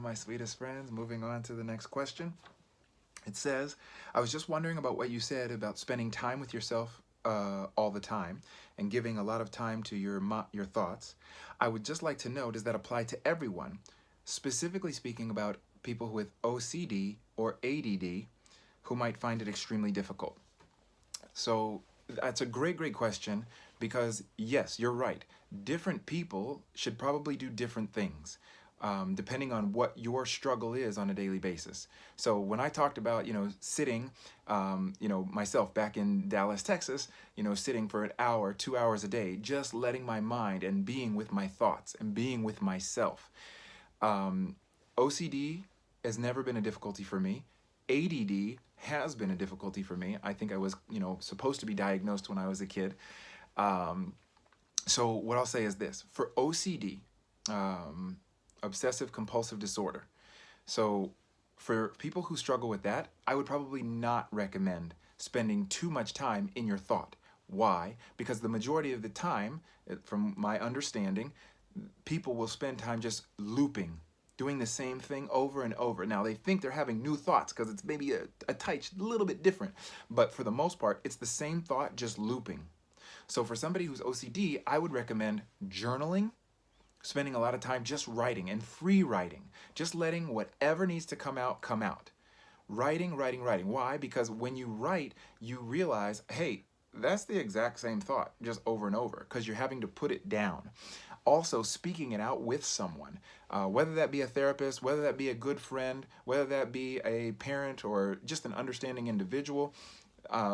my sweetest friends. Moving on to the next question. It says, I was just wondering about what you said about spending time with yourself all the time and giving a lot of time to your thoughts. I would just like to know, does that apply to everyone? Specifically speaking about people with OCD or ADD who might find it extremely difficult. So that's a great question because yes, you're right. Different people should probably do different things. Depending on what your struggle is on a daily basis. So when I talked about, sitting, myself back in Dallas, Texas, sitting for an hour, 2 hours a day, just letting my mind and being with my thoughts and being with myself. OCD has never been a difficulty for me. ADD has been a difficulty for me. I think I was, supposed to be diagnosed when I was a kid. So what I'll say is this. For OCD, obsessive compulsive disorder. So for people who struggle with that, I would probably not recommend spending too much time in your thought. Why? Because the majority of the time, from my understanding, people will spend time just looping, doing the same thing over and over. Now they think they're having new thoughts because it's maybe a little bit different, but for the most part, it's the same thought just looping. So for somebody who's OCD, I would recommend journaling, spending a lot of time just writing and free writing, just letting whatever needs to come out, come out. Writing. Why? Because when you write, you realize, hey, that's the exact same thought, just over and over, because you're having to put it down. Also, speaking it out with someone, whether that be a therapist, whether that be a good friend, whether that be a parent or just an understanding individual,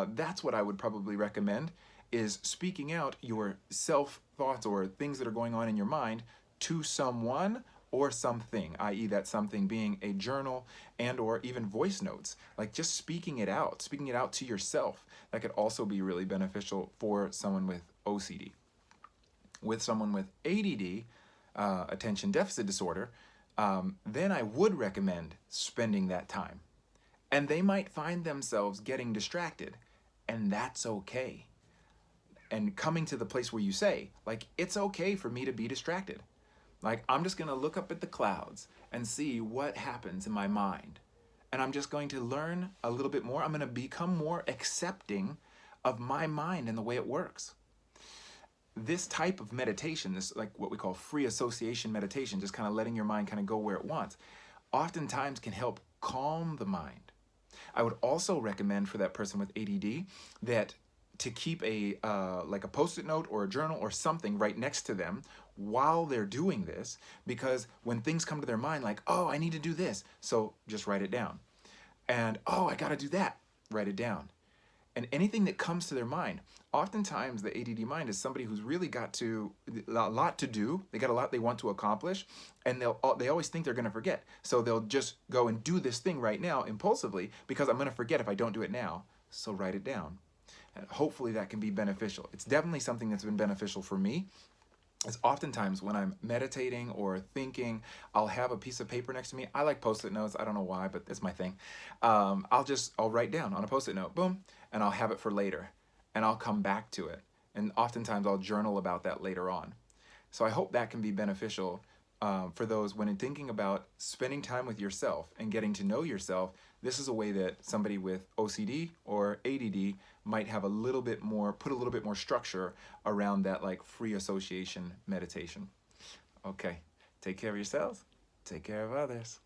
that's what I would probably recommend, is speaking out your self-thoughts or things that are going on in your mind to someone or something, i.e. that something being a journal and or even voice notes. Like just speaking it out to yourself. That could also be really beneficial for someone with OCD. With someone with ADD, attention deficit disorder, then I would recommend spending that time. And they might find themselves getting distracted, and that's okay. And coming to the place where you say, like, it's okay for me to be distracted. Like, I'm just going to look up at the clouds and see what happens in my mind. And I'm just going to learn a little bit more. I'm going to become more accepting of my mind and the way it works. This type of meditation, this like what we call free association meditation, just kind of letting your mind kind of go where it wants, oftentimes can help calm the mind. I would also recommend for that person with ADD that to keep a like a post-it note or a journal or something right next to them while they're doing this, because when things come to their mind like, oh, I need to do this, so just write it down. And oh, I gotta do that, write it down. And anything that comes to their mind, oftentimes the ADD mind is somebody who's really got a lot to do, they got a lot they want to accomplish, and they always think they're gonna forget. So they'll just go and do this thing right now impulsively because I'm gonna forget if I don't do it now, so write it down. And hopefully that can be beneficial. It's definitely something that's been beneficial for me. Is oftentimes when I'm meditating or thinking, I'll have a piece of paper next to me. I like post-it notes. I don't know why, but it's my thing. I'll write down on a post-it note, boom, and I'll have it for later. And I'll come back to it. And oftentimes I'll journal about that later on. So I hope that can be beneficial for those when thinking about spending time with yourself and getting to know yourself. This is a way that somebody with OCD or ADD might have put a little bit more structure around that, like free association meditation. Okay, take care of yourselves, take care of others.